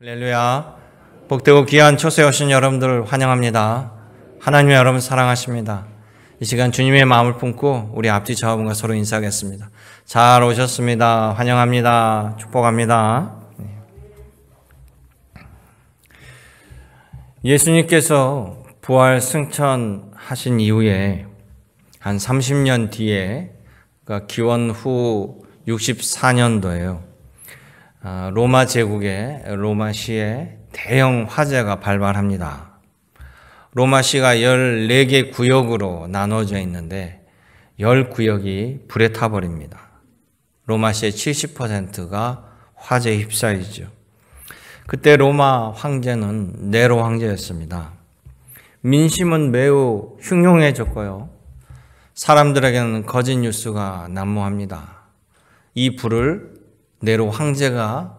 할렐루야. 복되고 귀한 초소에 오신 여러분들 환영합니다. 하나님의 여러분 사랑하십니다. 이 시간 주님의 마음을 품고 우리 앞뒤 좌우분과 서로 인사하겠습니다. 잘 오셨습니다. 환영합니다. 축복합니다. 예수님께서 부활 승천하신 이후에 한 30년 뒤에, 그러니까 기원 후 64년도에요. 로마 제국의 로마시에 대형 화재가 발발합니다. 로마시가 14개 구역으로 나눠져 있는데 10구역이 불에 타버립니다. 로마시의 70%가 화재에 휩싸이죠. 그때 로마 황제는 네로 황제였습니다. 민심은 매우 흉흉해졌고요. 사람들에게는 거짓 뉴스가 난무합니다. 이 불을 네로 황제가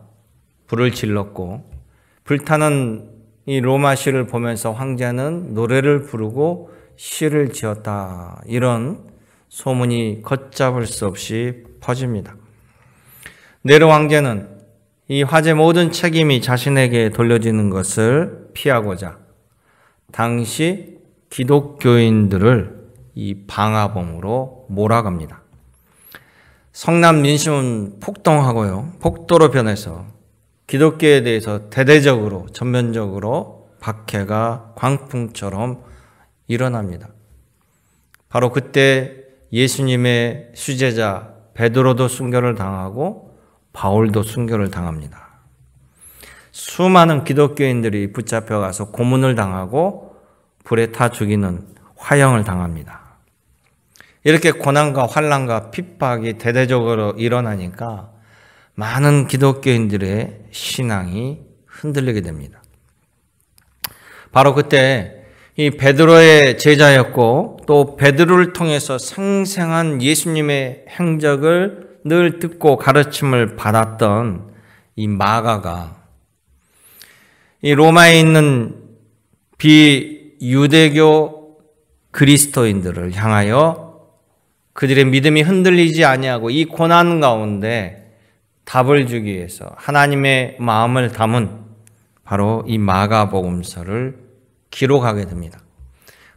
불을 질렀고, 불타는 이 로마시를 보면서 황제는 노래를 부르고 시를 지었다. 이런 소문이 걷잡을 수 없이 퍼집니다. 네로 황제는 이 화재 모든 책임이 자신에게 돌려지는 것을 피하고자 당시 기독교인들을 이 방화범으로 몰아갑니다. 성남 민심은 폭동하고요. 폭도로 변해서 기독교에 대해서 대대적으로 전면적으로 박해가 광풍처럼 일어납니다. 바로 그때 예수님의 수제자 베드로도 순교를 당하고 바울도 순교를 당합니다. 수많은 기독교인들이 붙잡혀가서 고문을 당하고 불에 타 죽이는 화형을 당합니다. 이렇게 고난과 환난과 핍박이 대대적으로 일어나니까 많은 기독교인들의 신앙이 흔들리게 됩니다. 바로 그때 이 베드로의 제자였고 또 베드로를 통해서 생생한 예수님의 행적을 늘 듣고 가르침을 받았던 이 마가가 이 로마에 있는 비유대교 그리스도인들을 향하여 그들의 믿음이 흔들리지 아니하고 이 고난 가운데 답을 주기 위해서 하나님의 마음을 담은 바로 이 마가복음서를 기록하게 됩니다.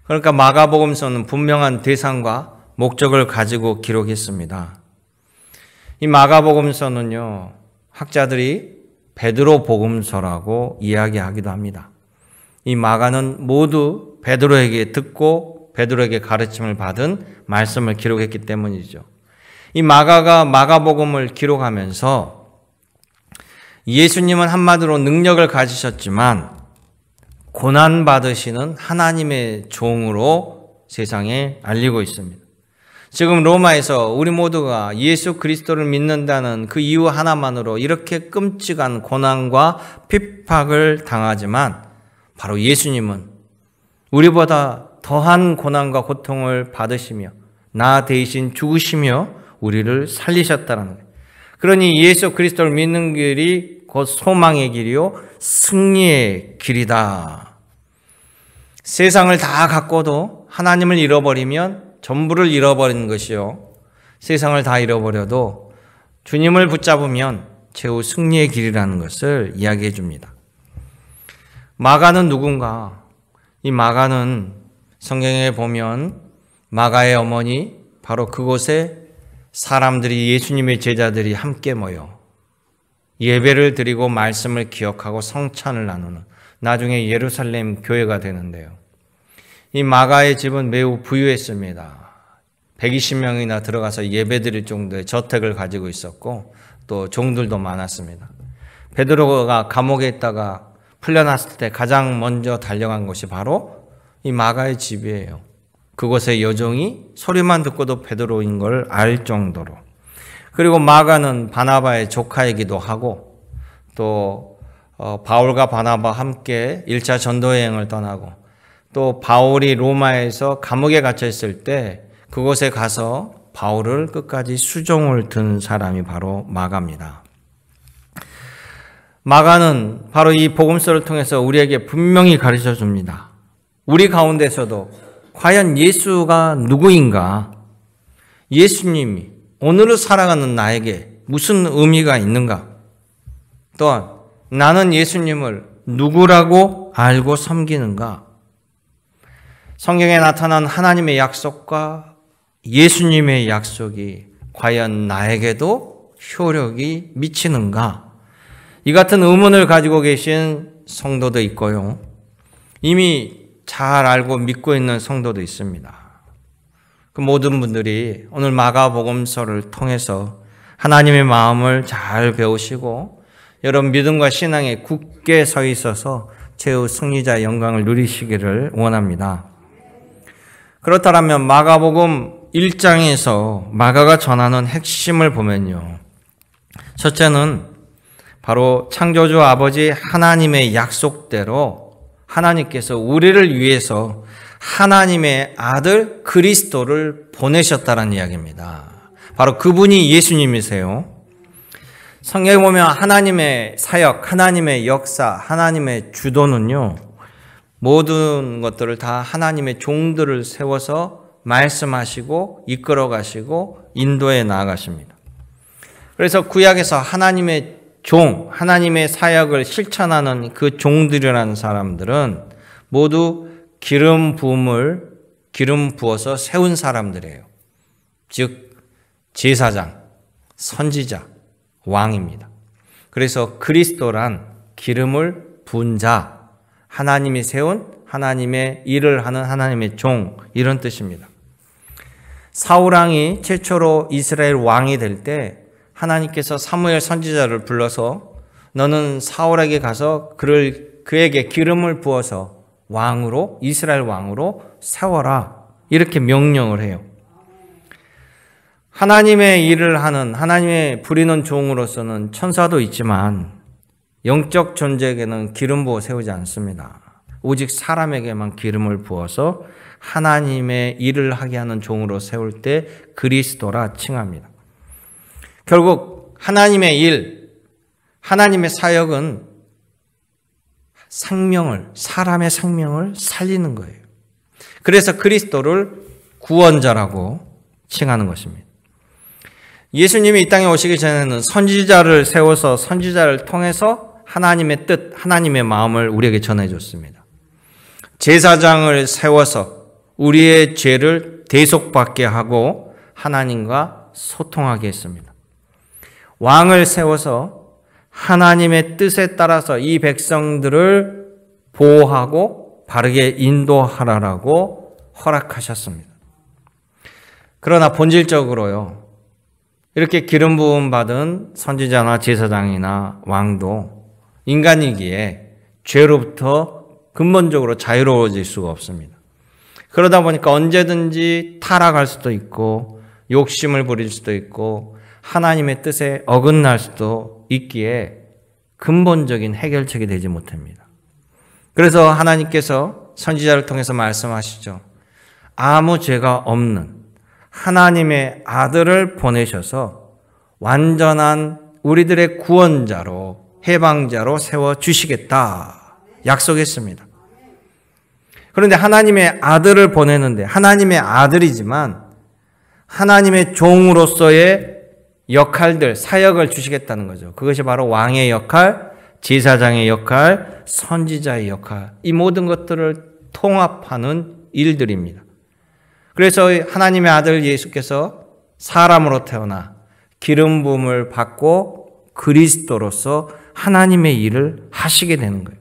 그러니까 마가복음서는 분명한 대상과 목적을 가지고 기록했습니다. 이 마가복음서는요, 학자들이 베드로 복음서라고 이야기하기도 합니다. 이 마가는 모두 베드로에게 듣고 베드로에게 가르침을 받은 말씀을 기록했기 때문이죠. 이 마가가 마가복음을 기록하면서 예수님은 한마디로 능력을 가지셨지만 고난받으시는 하나님의 종으로 세상에 알리고 있습니다. 지금 로마에서 우리 모두가 예수 그리스도를 믿는다는 그 이유 하나만으로 이렇게 끔찍한 고난과 핍박을 당하지만 바로 예수님은 우리보다 더한 고난과 고통을 받으시며 나 대신 죽으시며 우리를 살리셨다는 거예요. 그러니 예수 그리스도를 믿는 길이 곧 소망의 길이요 승리의 길이다. 세상을 다 갖고도 하나님을 잃어버리면 전부를 잃어버리는 것이요, 세상을 다 잃어버려도 주님을 붙잡으면 최후 승리의 길이라는 것을 이야기해 줍니다. 마가는 누군가? 이 마가는 성경에 보면 마가의 어머니, 바로 그곳에 사람들이, 예수님의 제자들이 함께 모여 예배를 드리고 말씀을 기억하고 성찬을 나누는, 나중에 예루살렘 교회가 되는데요. 이 마가의 집은 매우 부유했습니다. 120명이나 들어가서 예배 드릴 정도의 저택을 가지고 있었고 또 종들도 많았습니다. 베드로가 감옥에 있다가 풀려났을 때 가장 먼저 달려간 곳이 바로 이 마가의 집이에요. 그곳의 여종이 소리만 듣고도 베드로인 걸 알 정도로. 그리고 마가는 바나바의 조카이기도 하고 또 바울과 바나바 함께 1차 전도여행을 떠나고 또 바울이 로마에서 감옥에 갇혀 있을 때 그곳에 가서 바울을 끝까지 수종을 든 사람이 바로 마가입니다. 마가는 바로 이 복음서를 통해서 우리에게 분명히 가르쳐 줍니다. 우리 가운데서도 과연 예수가 누구인가? 예수님이 오늘을 살아가는 나에게 무슨 의미가 있는가? 또한 나는 예수님을 누구라고 알고 섬기는가? 성경에 나타난 하나님의 약속과 예수님의 약속이 과연 나에게도 효력이 미치는가? 이 같은 의문을 가지고 계신 성도도 있고요. 이미 잘 알고 믿고 있는 성도도 있습니다. 그 모든 분들이 오늘 마가복음서를 통해서 하나님의 마음을 잘 배우시고 여러분 믿음과 신앙에 굳게 서 있어서 최후 승리자의 영광을 누리시기를 원합니다. 그렇다면 마가복음 1장에서 마가가 전하는 핵심을 보면요. 첫째는 바로 창조주 아버지 하나님의 약속대로 하나님께서 우리를 위해서 하나님의 아들 그리스도를 보내셨다는 이야기입니다. 바로 그분이 예수님이세요. 성경에 보면 하나님의 사역, 하나님의 역사, 하나님의 주도는요. 모든 것들을 다 하나님의 종들을 세워서 말씀하시고 이끌어 가시고 인도해 나아가십니다. 그래서 구약에서 하나님의 종, 하나님의 사역을 실천하는 그 종들이라는 사람들은 모두 기름 부어서 세운 사람들이에요. 즉 제사장, 선지자, 왕입니다. 그래서 그리스도란 기름을 부은 자, 하나님이 세운 하나님의 일을 하는 하나님의 종, 이런 뜻입니다. 사울 왕이 최초로 이스라엘 왕이 될 때 하나님께서 사무엘 선지자를 불러서 너는 사울에게 가서 그에게 기름을 부어서 왕으로, 이스라엘 왕으로 세워라, 이렇게 명령을 해요. 하나님의 일을 하는, 하나님의 부리는 종으로서는 천사도 있지만 영적 존재에게는 기름 부어 세우지 않습니다. 오직 사람에게만 기름을 부어서 하나님의 일을 하게 하는 종으로 세울 때 그리스도라 칭합니다. 결국 하나님의 일, 하나님의 사역은 사람의 생명을 살리는 거예요. 그래서 그리스도를 구원자라고 칭하는 것입니다. 예수님이 이 땅에 오시기 전에는 선지자를 세워서 선지자를 통해서 하나님의 뜻, 하나님의 마음을 우리에게 전해줬습니다. 제사장을 세워서 우리의 죄를 대속받게 하고 하나님과 소통하게 했습니다. 왕을 세워서 하나님의 뜻에 따라서 이 백성들을 보호하고 바르게 인도하라라고 허락하셨습니다. 그러나 본질적으로요, 이렇게 기름 부음 받은 선지자나 제사장이나 왕도 인간이기에 죄로부터 근본적으로 자유로워질 수가 없습니다. 그러다 보니까 언제든지 타락할 수도 있고 욕심을 부릴 수도 있고 하나님의 뜻에 어긋날 수도 있기에 근본적인 해결책이 되지 못합니다. 그래서 하나님께서 선지자를 통해서 말씀하시죠. 아무 죄가 없는 하나님의 아들을 보내셔서 완전한 우리들의 구원자로, 해방자로 세워주시겠다 약속했습니다. 그런데 하나님의 아들을 보내는데 하나님의 아들이지만 하나님의 종으로서의 역할들, 사역을 주시겠다는 거죠. 그것이 바로 왕의 역할, 제사장의 역할, 선지자의 역할, 이 모든 것들을 통합하는 일들입니다. 그래서 하나님의 아들 예수께서 사람으로 태어나 기름 부음을 받고 그리스도로서 하나님의 일을 하시게 되는 거예요.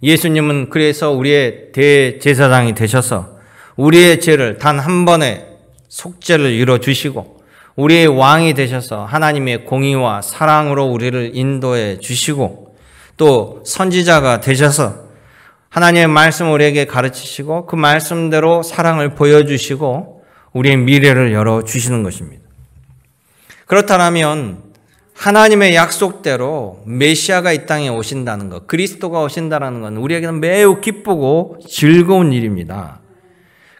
예수님은 그래서 우리의 대제사장이 되셔서 우리의 죄를 단 한 번에 속죄를 이뤄주시고 우리의 왕이 되셔서 하나님의 공의와 사랑으로 우리를 인도해 주시고 또 선지자가 되셔서 하나님의 말씀을 우리에게 가르치시고 그 말씀대로 사랑을 보여주시고 우리의 미래를 열어주시는 것입니다. 그렇다면 하나님의 약속대로 메시아가 이 땅에 오신다는 것, 그리스도가 오신다는 건 우리에게는 매우 기쁘고 즐거운 일입니다.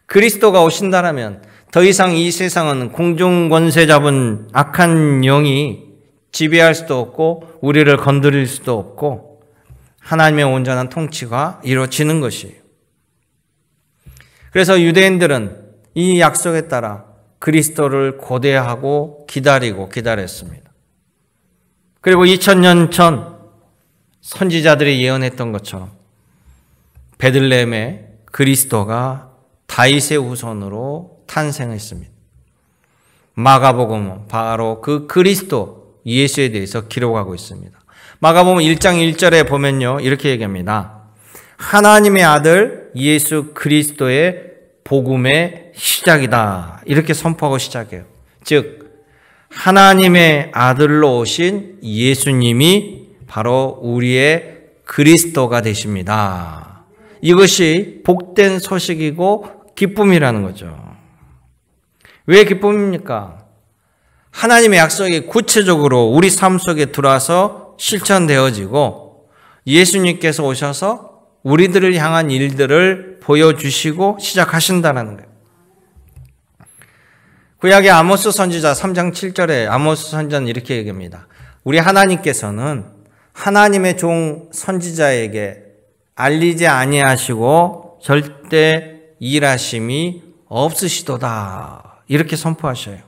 그리스도가 오신다면 더 이상 이 세상은 공중권세 잡은 악한 영이 지배할 수도 없고 우리를 건드릴 수도 없고 하나님의 온전한 통치가 이루어지는 것이에요. 그래서 유대인들은 이 약속에 따라 그리스도를 고대하고 기다렸습니다. 그리고 2000년 전 선지자들이 예언했던 것처럼 베들레헴의 그리스도가 다윗의 후손으로 탄생했습니다. 마가복음은 바로 그 그리스도 예수에 대해서 기록하고 있습니다. 마가복음 1장 1절에 보면요, 이렇게 얘기합니다. 하나님의 아들 예수 그리스도의 복음의 시작이다. 이렇게 선포하고 시작해요. 즉 하나님의 아들로 오신 예수님이 바로 우리의 그리스도가 되십니다. 이것이 복된 소식이고 기쁨이라는 거죠. 왜 기쁨입니까? 하나님의 약속이 구체적으로 우리 삶 속에 들어와서 실천되어지고 예수님께서 오셔서 우리들을 향한 일들을 보여주시고 시작하신다는 거예요. 구약의 아모스 선지자 3장 7절에 아모스 선지자는 이렇게 얘기합니다. 우리 하나님께서는 하나님의 종 선지자에게 알리지 아니하시고 절대 일하심이 없으시도다. 이렇게 선포하셔요.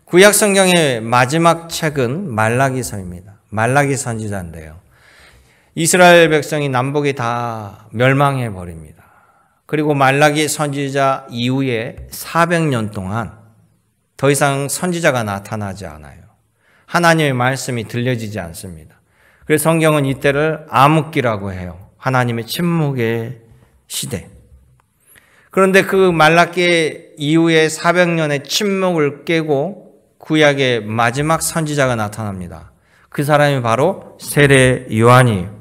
구약 성경의 마지막 책은 말라기서입니다. 말라기 선지자인데요. 이스라엘 백성이 남북이 다 멸망해 버립니다. 그리고 말라기 선지자 이후에 400년 동안 더 이상 선지자가 나타나지 않아요. 하나님의 말씀이 들려지지 않습니다. 그래서 성경은 이때를 암흑기라고 해요. 하나님의 침묵의 시대. 그런데 그 말라기 이후에 400년의 침묵을 깨고 구약의 마지막 선지자가 나타납니다. 그 사람이 바로 세례 요한이에요.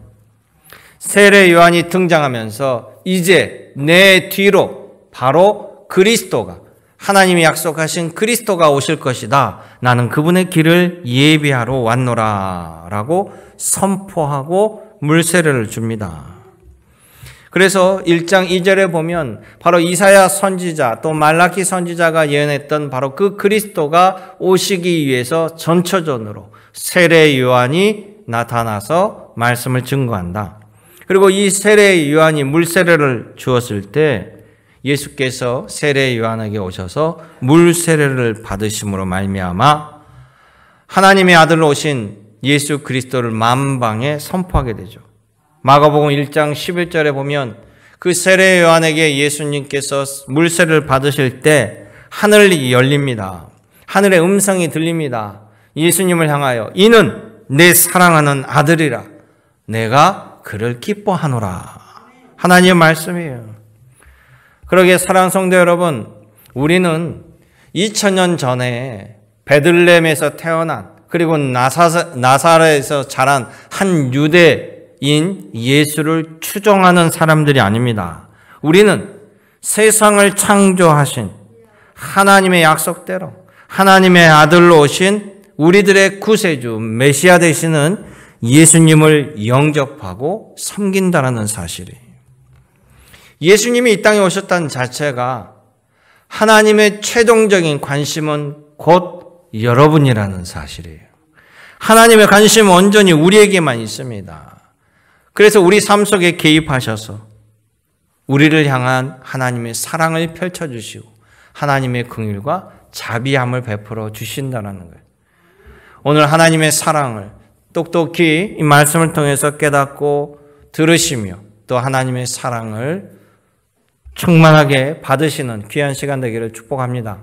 세례 요한이 등장하면서 이제 내 뒤로 바로 그리스도가, 하나님이 약속하신 그리스도가 오실 것이다. 나는 그분의 길을 예비하러 왔노라 라고 선포하고 물세례를 줍니다. 그래서 1장 2절에 보면 바로 이사야 선지자 또 말라기 선지자가 예언했던 바로 그 그리스도가 오시기 위해서 전초전으로 세례 요한이 나타나서 말씀을 증거한다. 그리고 이 세례 요한이 물세례를 주었을 때 예수께서 세례 요한에게 오셔서 물세례를 받으심으로 말미암아 하나님의 아들로 오신 예수 그리스도를 만방에 선포하게 되죠. 마가복음 1장 11절에 보면 그 세례 요한에게 예수님께서 물세례를 받으실 때 하늘이 열립니다. 하늘의 음성이 들립니다. 예수님을 향하여 이는 내 사랑하는 아들이라 내가 그를 기뻐하노라. 하나님의 말씀이에요. 그러기에 사랑하는 성도 여러분, 우리는 2000년 전에 베들레헴에서 태어난 그리고 나사렛에서 자란 한 유대인 예수를 추종하는 사람들이 아닙니다. 우리는 세상을 창조하신 하나님의 약속대로 하나님의 아들로 오신 우리들의 구세주 메시아 되시는 예수님을 영접하고 섬긴다라는 사실이에요. 예수님이 이 땅에 오셨다는 자체가 하나님의 최종적인 관심은 곧 여러분이라는 사실이에요. 하나님의 관심은 온전히 우리에게만 있습니다. 그래서 우리 삶 속에 개입하셔서 우리를 향한 하나님의 사랑을 펼쳐주시고 하나님의 긍휼과 자비함을 베풀어 주신다는 거예요. 오늘 하나님의 사랑을 똑똑히 이 말씀을 통해서 깨닫고 들으시며 또 하나님의 사랑을 충만하게 받으시는 귀한 시간 되기를 축복합니다.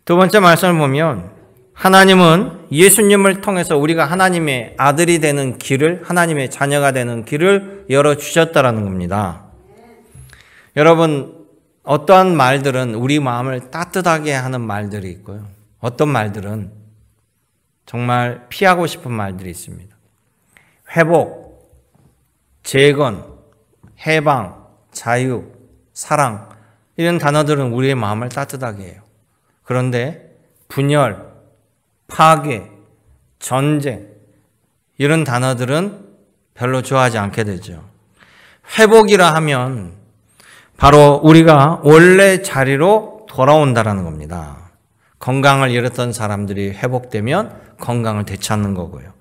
두 번째 말씀을 보면 하나님은 예수님을 통해서 우리가 하나님의 아들이 되는 길을, 하나님의 자녀가 되는 길을 열어주셨다라는 겁니다. 여러분, 어떠한 말들은 우리 마음을 따뜻하게 하는 말들이 있고요. 어떤 말들은 정말 피하고 싶은 말들이 있습니다. 회복, 재건, 해방, 자유, 사랑 이런 단어들은 우리의 마음을 따뜻하게 해요. 그런데 분열, 파괴, 전쟁 이런 단어들은 별로 좋아하지 않게 되죠. 회복이라 하면 바로 우리가 원래 자리로 돌아온다라는 겁니다. 건강을 잃었던 사람들이 회복되면 건강을 되찾는 거고요.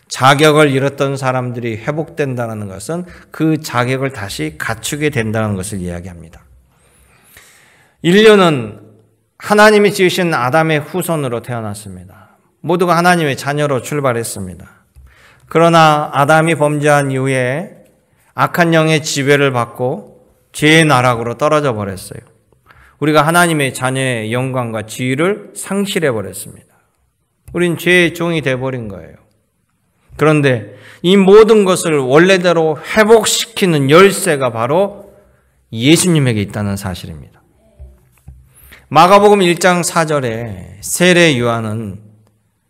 자격을 잃었던 사람들이 회복된다는 것은 그 자격을 다시 갖추게 된다는 것을 이야기합니다. 인류는 하나님이 지으신 아담의 후손으로 태어났습니다. 모두가 하나님의 자녀로 출발했습니다. 그러나 아담이 범죄한 이후에 악한 영의 지배를 받고 죄의 나락으로 떨어져 버렸어요. 우리가 하나님의 자녀의 영광과 지위를 상실해 버렸습니다. 우린 죄의 종이 되어버린 거예요. 그런데 이 모든 것을 원래대로 회복시키는 열쇠가 바로 예수님에게 있다는 사실입니다. 마가복음 1장 4절에 세례 요한은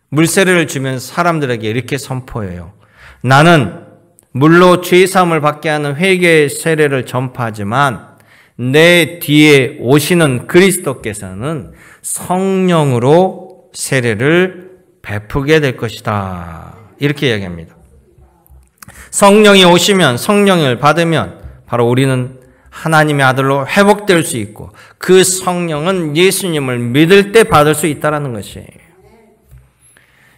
물세례를 주면서 사람들에게 이렇게 선포해요. 나는 물로 죄사함을 받게 하는 회개의 세례를 전파하지만 내 뒤에 오시는 그리스도께서는 성령으로 세례를 베푸게 될 것이다. 이렇게 이야기합니다. 성령이 오시면, 성령을 받으면 바로 우리는 하나님의 아들로 회복될 수 있고 그 성령은 예수님을 믿을 때 받을 수 있다는 것이에요.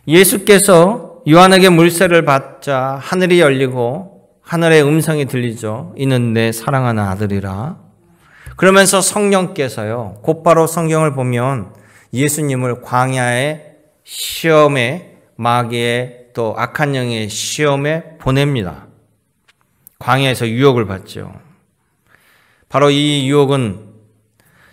예수께서 요한에게 물세를 받자 하늘이 열리고 하늘의 음성이 들리죠. 이는 내 사랑하는 아들이라. 그러면서 성령께서요, 곧바로 성경을 보면 예수님을 광야의 시험에, 마귀의 또 악한 영의 시험에 보냅니다. 광야에서 유혹을 받죠. 바로 이 유혹은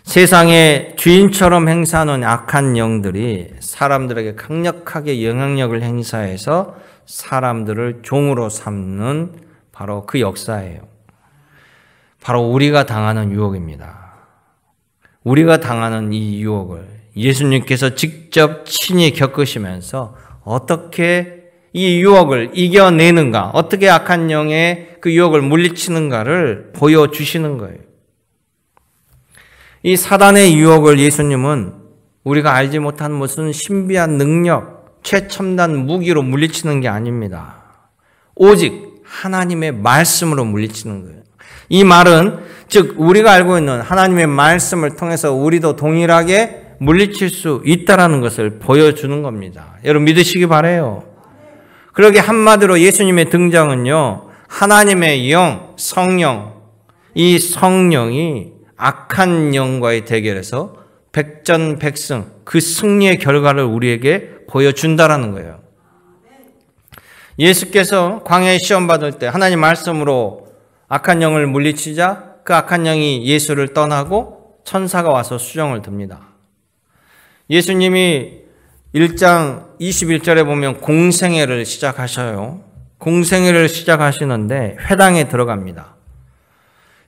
세상의 주인처럼 행사하는 악한 영들이 사람들에게 강력하게 영향력을 행사해서 사람들을 종으로 삼는 바로 그 역사예요. 바로 우리가 당하는 유혹입니다. 우리가 당하는 이 유혹을 예수님께서 직접 친히 겪으시면서 어떻게 이 유혹을 이겨내는가, 어떻게 악한 영의 그 유혹을 물리치는가를 보여주시는 거예요. 이 사단의 유혹을 예수님은 우리가 알지 못한 무슨 신비한 능력, 최첨단 무기로 물리치는 게 아닙니다. 오직 하나님의 말씀으로 물리치는 거예요. 이 말은 즉 우리가 알고 있는 하나님의 말씀을 통해서 우리도 동일하게 물리칠 수 있다는 것을 보여주는 겁니다. 여러분 믿으시기 바라요. 그러게 한마디로 예수님의 등장은요, 하나님의 영, 성령, 이 성령이 악한 영과의 대결에서 백전백승, 그 승리의 결과를 우리에게 보여준다라는 거예요. 예수께서 광야에 시험 받을 때 하나님 말씀으로 악한 영을 물리치자 그 악한 영이 예수를 떠나고 천사가 와서 수정을 듭니다. 예수님이 1장 21절에 보면 공생애를 시작하셔요. 공생애를 시작하시는데 회당에 들어갑니다.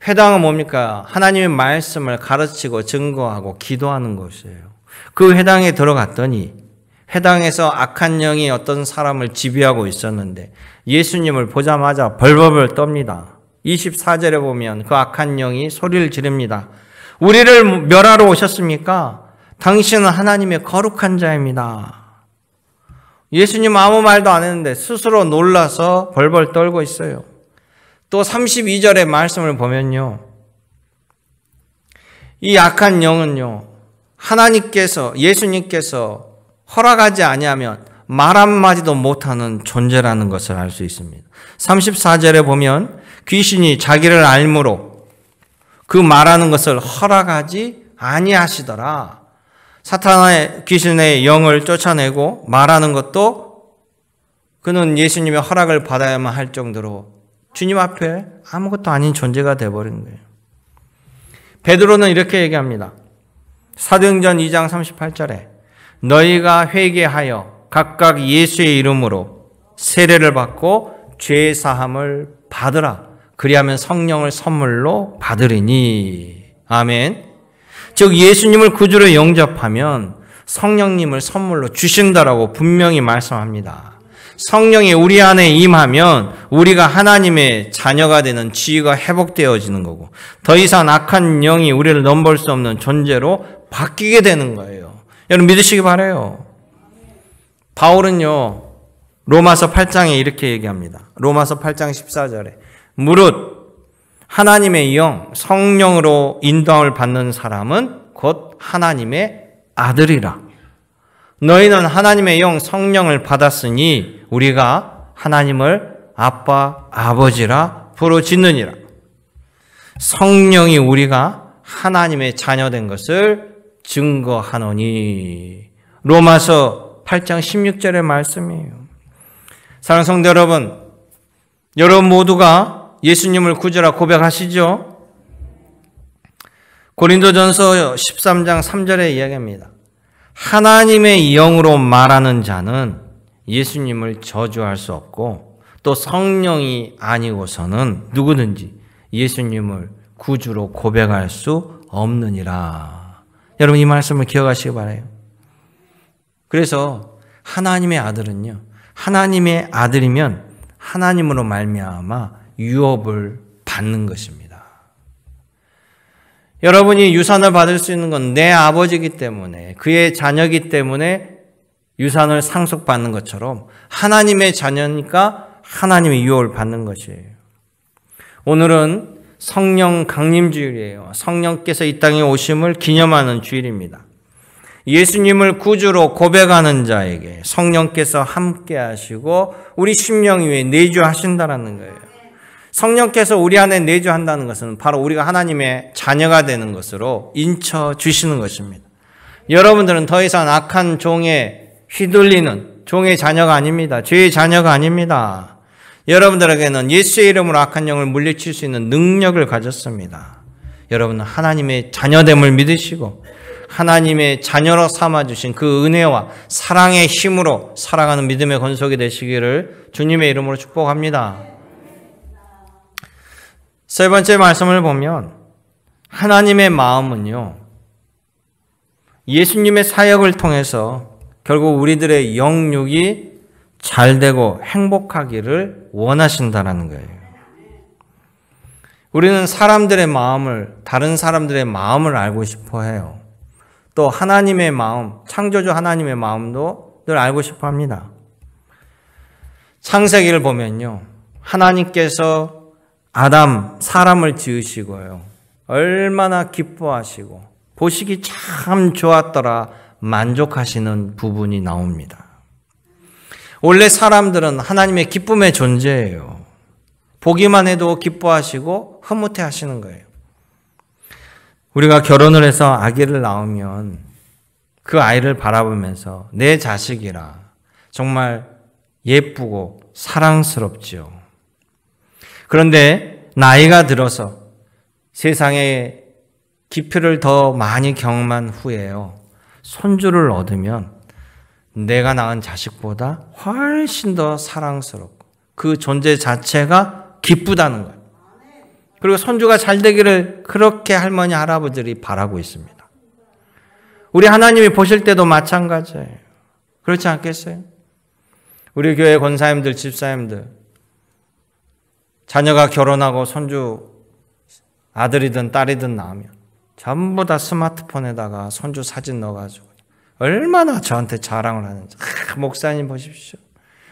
회당은 뭡니까? 하나님의 말씀을 가르치고 증거하고 기도하는 곳이에요. 그 회당에 들어갔더니 회당에서 악한 영이 어떤 사람을 지배하고 있었는데 예수님을 보자마자 벌벌벌 떱니다. 24절에 보면 그 악한 영이 소리를 지릅니다. 우리를 멸하러 오셨습니까? 당신은 하나님의 거룩한 자입니다. 예수님 아무 말도 안 했는데 스스로 놀라서 벌벌 떨고 있어요. 또 32절의 말씀을 보면요, 이 악한 영은요, 하나님께서, 예수님께서 허락하지 아니하면 말 한마디도 못하는 존재라는 것을 알 수 있습니다. 34절에 보면 귀신이 자기를 알므로 그 말하는 것을 허락하지 아니하시더라. 사탄의 귀신의 영을 쫓아내고 말하는 것도 그는 예수님의 허락을 받아야만 할 정도로 주님 앞에 아무것도 아닌 존재가 되어버린 거예요. 베드로는 이렇게 얘기합니다. 사도행전 2장 38절에 너희가 회개하여 각각 예수의 이름으로 세례를 받고 죄 사함을 받으라. 그리하면 성령을 선물로 받으리니. 아멘. 즉 예수님을 구주로 영접하면 성령님을 선물로 주신다라고 분명히 말씀합니다. 성령이 우리 안에 임하면 우리가 하나님의 자녀가 되는 지위가 회복되어지는 거고 더 이상 악한 영이 우리를 넘볼 수 없는 존재로 바뀌게 되는 거예요. 여러분 믿으시기 바라요. 바울은요, 로마서 8장에 이렇게 얘기합니다. 로마서 8장 14절에 무릇 하나님의 영, 성령으로 인도함을 받는 사람은 곧 하나님의 아들이라. 너희는 하나님의 영, 성령을 받았으니 우리가 하나님을 아빠, 아버지라 부르짖느니라. 성령이 우리가 하나님의 자녀된 것을 증거하노니. 로마서 8장 16절의 말씀이에요. 사랑하는 성도 여러분 모두가 예수님을 구주라 고백하시죠? 고린도전서 13장 3절에 이야기합니다. 하나님의 영으로 말하는 자는 예수님을 저주할 수 없고 또 성령이 아니고서는 누구든지 예수님을 구주로 고백할 수 없느니라. 여러분 이 말씀을 기억하시기 바라요. 그래서 하나님의 아들은요, 하나님의 아들이면 하나님으로 말미암아 유업을 받는 것입니다. 여러분이 유산을 받을 수 있는 건 내 아버지이기 때문에, 그의 자녀이기 때문에 유산을 상속받는 것처럼 하나님의 자녀니까 하나님의 유업을 받는 것이에요. 오늘은 성령 강림 주일이에요. 성령께서 이 땅에 오심을 기념하는 주일입니다. 예수님을 구주로 고백하는 자에게 성령께서 함께 하시고 우리 심령 위에 내주하신다는 거예요. 성령께서 우리 안에 내주한다는 것은 바로 우리가 하나님의 자녀가 되는 것으로 인쳐 주시는 것입니다. 여러분들은 더 이상 악한 종에 휘둘리는 종의 자녀가 아닙니다. 죄의 자녀가 아닙니다. 여러분들에게는 예수의 이름으로 악한 영을 물리칠 수 있는 능력을 가졌습니다. 여러분은 하나님의 자녀됨을 믿으시고 하나님의 자녀로 삼아주신 그 은혜와 사랑의 힘으로 살아가는 믿음의 건속이 되시기를 주님의 이름으로 축복합니다. 세 번째 말씀을 보면 하나님의 마음은요, 예수님의 사역을 통해서 결국 우리들의 영육이 잘되고 행복하기를 원하신다는 거예요. 우리는 사람들의 마음을, 다른 사람들의 마음을 알고 싶어 해요. 또 하나님의 마음, 창조주 하나님의 마음도 늘 알고 싶어 합니다. 창세기를 보면요, 하나님께서 사람을 지으시고요, 얼마나 기뻐하시고 보시기 참 좋았더라 만족하시는 부분이 나옵니다. 원래 사람들은 하나님의 기쁨의 존재예요. 보기만 해도 기뻐하시고 흐뭇해 하시는 거예요. 우리가 결혼을 해서 아기를 낳으면 그 아이를 바라보면서 내 자식이라 정말 예쁘고 사랑스럽지요. 그런데 나이가 들어서 세상에 기표를 더 많이 경험한 후에요, 손주를 얻으면 내가 낳은 자식보다 훨씬 더 사랑스럽고 그 존재 자체가 기쁘다는 거예요. 그리고 손주가 잘 되기를 그렇게 할머니, 할아버지들이 바라고 있습니다. 우리 하나님이 보실 때도 마찬가지예요. 그렇지 않겠어요? 우리 교회 권사님들, 집사님들, 자녀가 결혼하고 손주 아들이든 딸이든 낳으면 전부 다 스마트폰에다가 손주 사진 넣어가지고 얼마나 저한테 자랑을 하는지. 목사님 보십시오.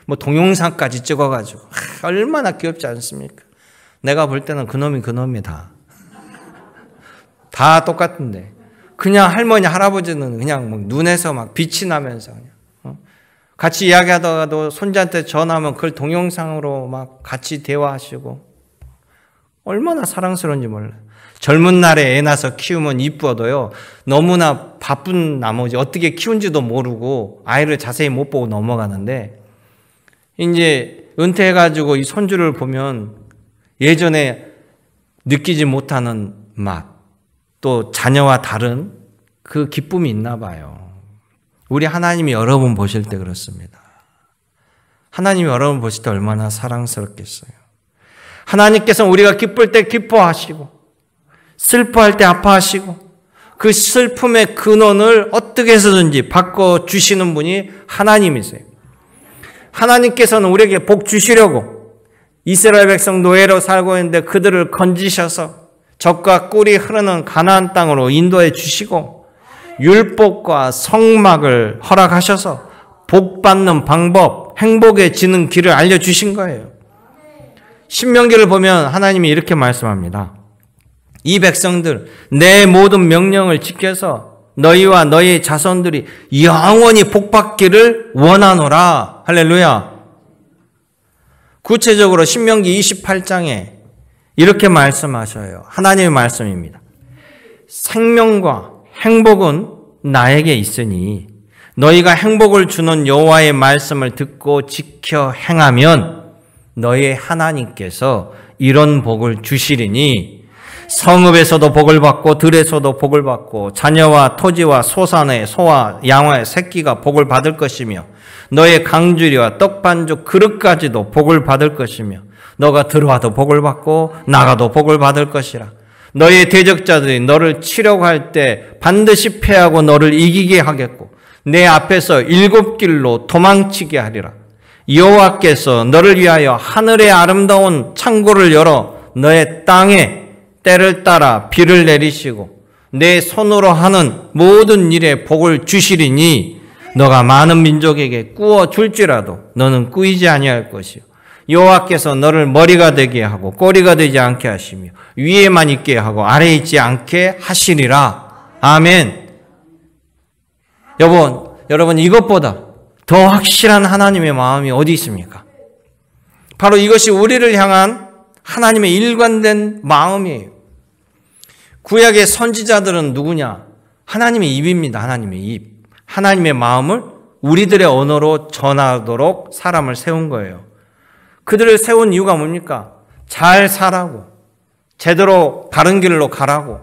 뭐 동영상까지 찍어가지고 얼마나 귀엽지 않습니까? 내가 볼 때는 그놈이 다 똑같은데 그냥 할머니, 할아버지는 그냥 뭐 눈에서 막 빛이 나면서 그냥 같이 이야기하다가도 손자한테 전화하면 그걸 동영상으로 막 같이 대화하시고 얼마나 사랑스러운지 몰라요. 젊은 날에 애 낳아서 키우면 이쁘어도요, 너무나 바쁜 나머지 어떻게 키운지도 모르고 아이를 자세히 못 보고 넘어가는데 이제 은퇴해가지고 이 손주를 보면 예전에 느끼지 못하는 맛, 또 자녀와 다른 그 기쁨이 있나 봐요. 우리 하나님이 여러분 보실 때 그렇습니다. 하나님이 여러분 보실 때 얼마나 사랑스럽겠어요. 하나님께서는 우리가 기쁠 때 기뻐하시고 슬퍼할 때 아파하시고 그 슬픔의 근원을 어떻게 해서든지 바꿔주시는 분이 하나님이세요. 하나님께서는 우리에게 복 주시려고 이스라엘 백성 노예로 살고 있는데 그들을 건지셔서 젖과 꿀이 흐르는 가나안 땅으로 인도해 주시고 율법과 성막을 허락하셔서 복 받는 방법, 행복해지는 길을 알려주신 거예요. 신명기를 보면 하나님이 이렇게 말씀합니다. 이 백성들 내 모든 명령을 지켜서 너희와 너희 자손들이 영원히 복받기를 원하노라. 할렐루야. 구체적으로 신명기 28장에 이렇게 말씀하셔요. 하나님의 말씀입니다. 생명과 행복은 나에게 있으니 너희가 행복을 주는 여호와의 말씀을 듣고 지켜 행하면 너희 하나님께서 이런 복을 주시리니 성읍에서도 복을 받고 들에서도 복을 받고 자녀와 토지와 소산의 소와 양화의 새끼가 복을 받을 것이며 너의 강주리와 떡반죽 그릇까지도 복을 받을 것이며 너가 들어와도 복을 받고 나가도 복을 받을 것이라. 너의 대적자들이 너를 치려고 할 때 반드시 패하고 너를 이기게 하겠고 내 앞에서 7길로 도망치게 하리라. 여호와께서 너를 위하여 하늘의 아름다운 창고를 열어 너의 땅에 때를 따라 비를 내리시고 내 손으로 하는 모든 일에 복을 주시리니 너가 많은 민족에게 꾸어 줄지라도 너는 꾸이지 아니할 것이요 여호와께서 너를 머리가 되게 하고 꼬리가 되지 않게 하시며 위에만 있게 하고 아래에 있지 않게 하시리라. 아멘. 여러분 이것보다 더 확실한 하나님의 마음이 어디 있습니까? 바로 이것이 우리를 향한 하나님의 일관된 마음이에요. 구약의 선지자들은 누구냐? 하나님의 입입니다. 하나님의 입. 하나님의 마음을 우리들의 언어로 전하도록 사람을 세운 거예요. 그들을 세운 이유가 뭡니까? 잘 살라고, 제대로 바른 길로 가라고.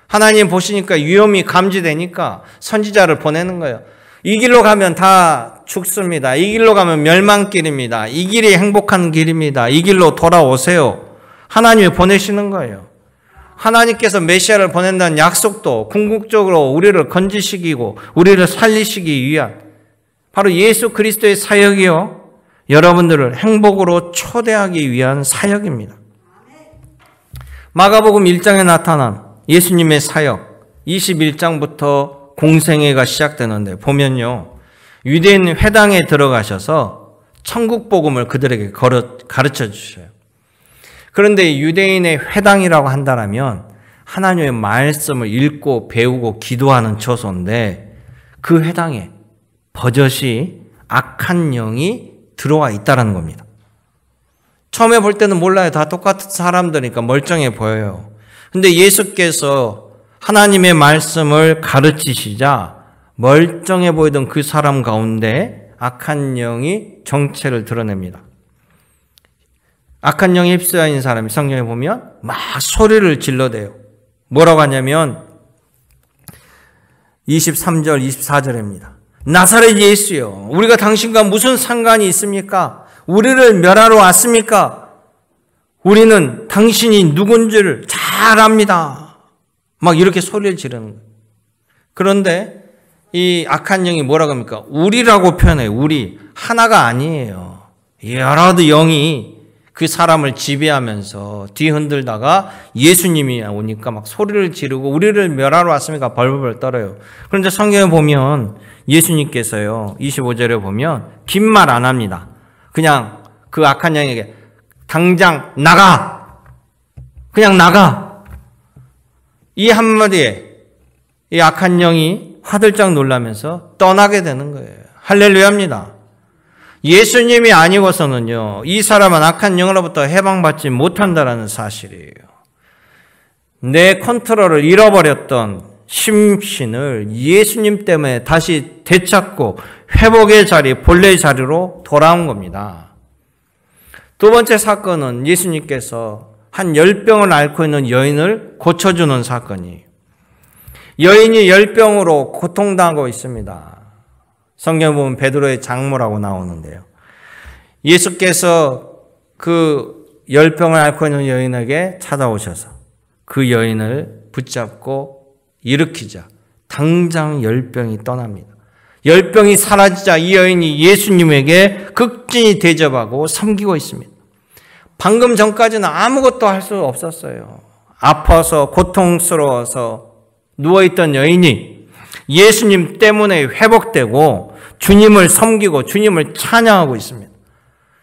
하나님 보시니까 위험이 감지되니까 선지자를 보내는 거예요. 이 길로 가면 다 죽습니다. 이 길로 가면 멸망길입니다. 이 길이 행복한 길입니다. 이 길로 돌아오세요. 하나님이 보내시는 거예요. 하나님께서 메시아를 보낸다는 약속도 궁극적으로 우리를 건지시키고 우리를 살리시기 위한 바로 예수 그리스도의 사역이요, 여러분들을 행복으로 초대하기 위한 사역입니다. 마가복음 1장에 나타난 예수님의 사역 21장부터 공생애가 시작되는데 보면요, 유대인 회당에 들어가셔서 천국 복음을 그들에게 가르쳐 주셔요. 그런데 유대인의 회당이라고 한다면 하나님의 말씀을 읽고 배우고 기도하는 처소인데 그 회당에 버젓이 악한 영이 들어와 있다는 겁니다. 처음에 볼 때는 몰라요. 다 똑같은 사람들이니까 멀쩡해 보여요. 근데 예수께서 하나님의 말씀을 가르치시자 멀쩡해 보이던 그 사람 가운데 악한 영이 정체를 드러냅니다. 악한 영에 휩싸인 사람이 성경에 보면 막 소리를 질러대요. 뭐라고 하냐면 23절, 24절입니다. 나사렛 예수여, 우리가 당신과 무슨 상관이 있습니까? 우리를 멸하러 왔습니까? 우리는 당신이 누군지를 잘 압니다. 막 이렇게 소리를 지르는 거예요. 그런데 이 악한 영이 뭐라고 합니까? 우리라고 표현해요. 우리. 하나가 아니에요. 여러 영이 그 사람을 지배하면서 뒤흔들다가 예수님이 오니까 막 소리를 지르고 우리를 멸하러 왔으니까 벌벌 떨어요. 그런데 성경에 보면 예수님께서요, 25절에 보면 긴 말 안 합니다. 그냥 그 악한 영에게 당장 나가! 그냥 나가! 이 한마디에 이 악한 영이 화들짝 놀라면서 떠나게 되는 거예요. 할렐루야입니다. 예수님이 아니고서는요, 이 사람은 악한 영으로부터 해방받지 못한다는 사실이에요. 내 컨트롤을 잃어버렸던 심신을 예수님 때문에 다시 되찾고 회복의 자리, 본래의 자리로 돌아온 겁니다. 두 번째 사건은 예수님께서 한 열병을 앓고 있는 여인을 고쳐주는 사건이에요. 여인이 열병으로 고통당하고 있습니다. 성경에 보면 베드로의 장모라고 나오는데요. 예수께서 그 열병을 앓고 있는 여인에게 찾아오셔서 그 여인을 붙잡고 일으키자 당장 열병이 떠납니다. 열병이 사라지자 이 여인이 예수님에게 극진히 대접하고 섬기고 있습니다. 방금 전까지는 아무것도 할 수 없었어요. 아파서 고통스러워서 누워있던 여인이 예수님 때문에 회복되고 주님을 섬기고 주님을 찬양하고 있습니다.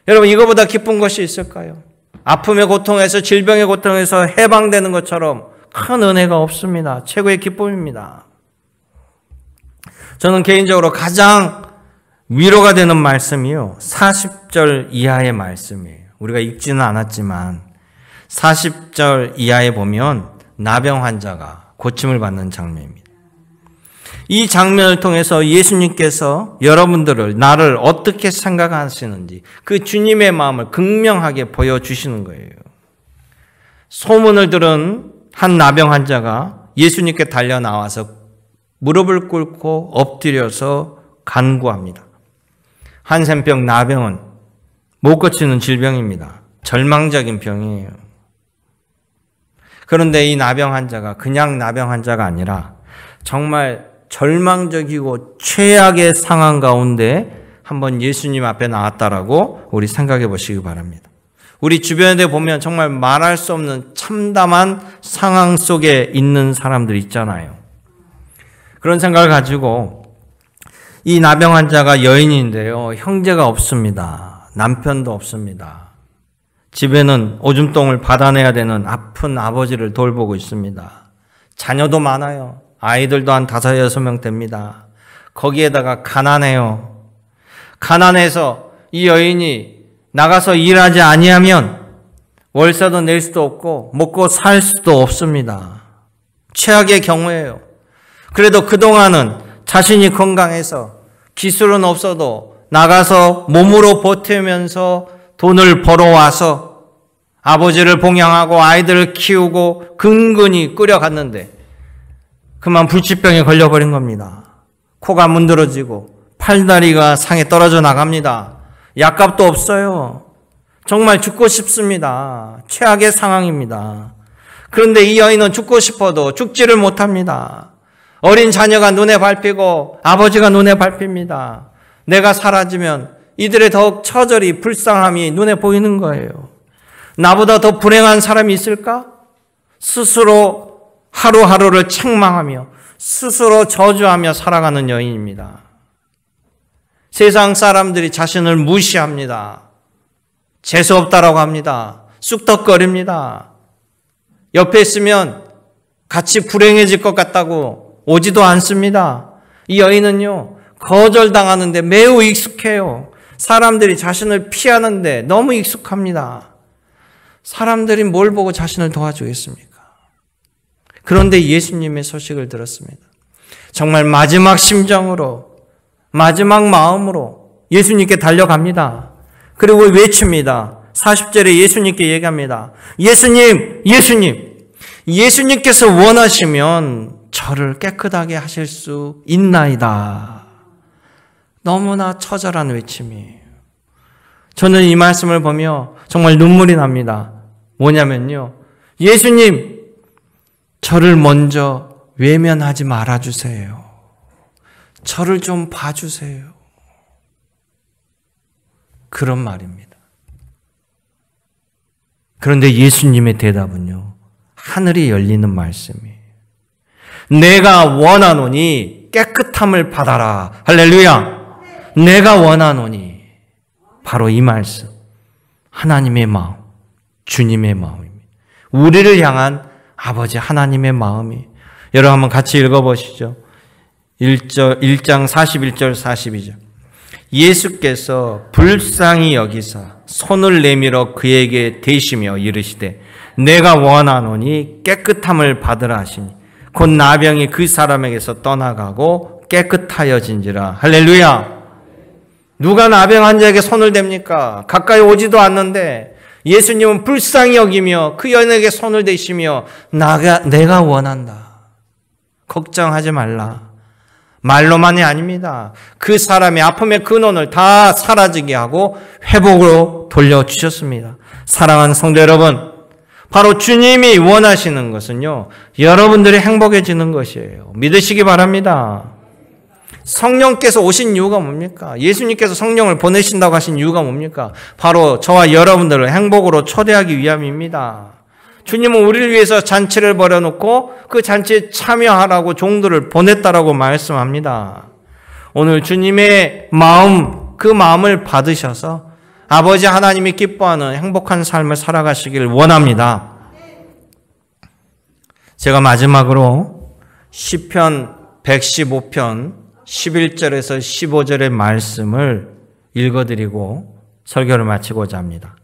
여러분, 이거보다 기쁜 것이 있을까요? 아픔의 고통에서, 질병의 고통에서 해방되는 것처럼 큰 은혜가 없습니다. 최고의 기쁨입니다. 저는 개인적으로 가장 위로가 되는 말씀이요, 40절 이하의 말씀이에요. 우리가 읽지는 않았지만 40절 이하에 보면 나병 환자가 고침을 받는 장면입니다. 이 장면을 통해서 예수님께서 여러분들을, 나를 어떻게 생각하시는지 그 주님의 마음을 극명하게 보여주시는 거예요. 소문을 들은 한 나병 환자가 예수님께 달려 나와서 무릎을 꿇고 엎드려서 간구합니다. 한센병 나병은 못 고치는 질병입니다. 절망적인 병이에요. 그런데 이 나병 환자가 그냥 나병 환자가 아니라 정말 절망적이고 최악의 상황 가운데 한번 예수님 앞에 나왔다라고 우리 생각해 보시기 바랍니다. 우리 주변에 보면 정말 말할 수 없는 참담한 상황 속에 있는 사람들 있잖아요. 그런 생각을 가지고 이 나병 환자가 여인인데요. 형제가 없습니다. 남편도 없습니다. 집에는 오줌똥을 받아내야 되는 아픈 아버지를 돌보고 있습니다. 자녀도 많아요. 아이들도 한 5, 6명 됩니다. 거기에다가 가난해요. 가난해서 이 여인이 나가서 일하지 아니하면 월세도 낼 수도 없고 먹고 살 수도 없습니다. 최악의 경우예요. 그래도 그동안은 자신이 건강해서 기술은 없어도 나가서 몸으로 버티면서 돈을 벌어와서 아버지를 봉양하고 아이들을 키우고 근근히 끌어갔는데 그만 불치병에 걸려버린 겁니다. 코가 문드러지고 팔다리가 상에 떨어져 나갑니다. 약값도 없어요. 정말 죽고 싶습니다. 최악의 상황입니다. 그런데 이 여인은 죽고 싶어도 죽지를 못합니다. 어린 자녀가 눈에 밟히고 아버지가 눈에 밟힙니다. 내가 사라지면 이들의 더욱 처절히 불쌍함이 눈에 보이는 거예요. 나보다 더 불행한 사람이 있을까? 스스로 하루하루를 책망하며 스스로 저주하며 살아가는 여인입니다. 세상 사람들이 자신을 무시합니다. 재수없다라고 합니다. 쑥덕거립니다. 옆에 있으면 같이 불행해질 것 같다고 오지도 않습니다. 이 여인은요, 거절당하는데 매우 익숙해요. 사람들이 자신을 피하는데 너무 익숙합니다. 사람들이 뭘 보고 자신을 도와주겠습니까? 그런데 예수님의 소식을 들었습니다. 정말 마지막 심정으로, 마지막 마음으로 예수님께 달려갑니다. 그리고 외칩니다. 40절에 예수님께 얘기합니다. 예수님, 예수님, 예수님께서 원하시면 저를 깨끗하게 하실 수 있나이다. 너무나 처절한 외침이에요. 저는 이 말씀을 보며 정말 눈물이 납니다. 뭐냐면요, 예수님, 저를 먼저 외면하지 말아주세요. 저를 좀 봐주세요. 그런 말입니다. 그런데 예수님의 대답은요, 하늘이 열리는 말씀이에요. 내가 원하노니 깨끗함을 받아라. 할렐루야. 내가 원하노니. 바로 이 말씀. 하나님의 마음, 주님의 마음입니다. 우리를 향한 아버지 하나님의 마음이. 여러분 한번 같이 읽어보시죠. 1장 41절 42절. 예수께서 불쌍히 여기사 손을 내밀어 그에게 대시며 이르시되 내가 원하노니 깨끗함을 받으라 하시니 곧 나병이 그 사람에게서 떠나가고 깨끗하여진지라. 할렐루야. 누가 나병 환자에게 손을 댑니까? 가까이 오지도 않는데 예수님은 불쌍히 여기며 그 여인에게 손을 대시며 내가 원한다. 걱정하지 말라. 말로만이 아닙니다. 그 사람의 아픔의 근원을 다 사라지게 하고 회복으로 돌려주셨습니다. 사랑하는 성도 여러분, 바로 주님이 원하시는 것은요, 여러분들이 행복해지는 것이에요. 믿으시기 바랍니다. 성령께서 오신 이유가 뭡니까? 예수님께서 성령을 보내신다고 하신 이유가 뭡니까? 바로 저와 여러분들을 행복으로 초대하기 위함입니다. 주님은 우리를 위해서 잔치를 벌여놓고 그 잔치에 참여하라고 종들을 보냈다라고 말씀합니다. 오늘 주님의 마음, 그 마음을 받으셔서 아버지 하나님이 기뻐하는 행복한 삶을 살아가시길 원합니다. 제가 마지막으로 시편 115편 11절에서 15절의 말씀을 읽어드리고 설교를 마치고자 합니다.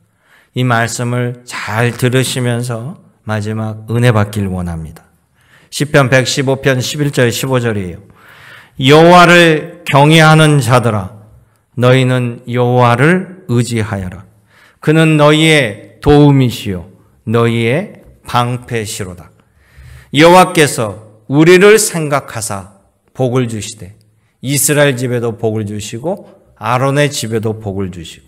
이 말씀을 잘 들으시면서 마지막 은혜 받길 원합니다. 시편 115편 11절 15절이에요. 여호와를 경외하는 자들아 너희는 여호와를 의지하여라. 그는 너희의 도움이시요 너희의 방패시로다. 여호와께서 우리를 생각하사 복을 주시되 이스라엘 집에도 복을 주시고 아론의 집에도 복을 주시고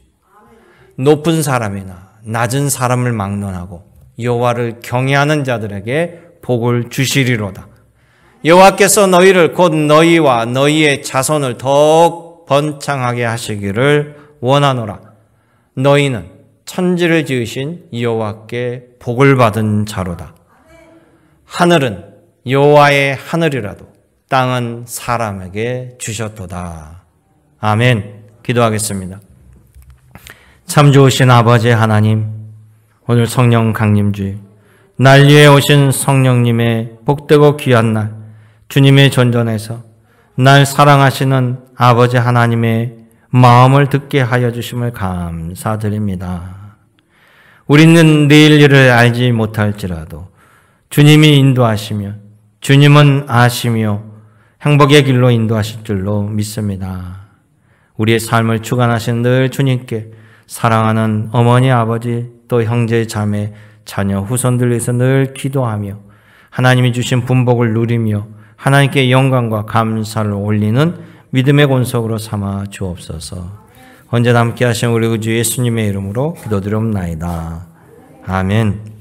높은 사람이나 낮은 사람을 막론하고 여호와를 경외하는 자들에게 복을 주시리로다. 여호와께서 너희를 곧 너희와 너희의 자손을 더욱 번창하게 하시기를 원하노라. 너희는 천지를 지으신 여호와께 복을 받은 자로다. 하늘은 여호와의 하늘이라도 땅은 사람에게 주셨도다. 아멘. 기도하겠습니다. 참 좋으신 아버지 하나님, 오늘 성령 강림주일 날 위해 오신 성령님의 복되고 귀한 날, 주님의 전전에서 날 사랑하시는 아버지 하나님의 마음을 듣게 하여 주심을 감사드립니다. 우리는 내일 일을 알지 못할지라도 주님이 인도하시며 주님은 아시며 행복의 길로 인도하실 줄로 믿습니다. 우리의 삶을 주관하신 늘 주님께 사랑하는 어머니, 아버지, 또 형제, 자매, 자녀, 후손들 위해서 늘 기도하며 하나님이 주신 분복을 누리며 하나님께 영광과 감사를 올리는 믿음의 권속으로 삼아 주옵소서. 언제나 함께 하신 우리 주 예수님의 이름으로 기도드리옵나이다. 아멘.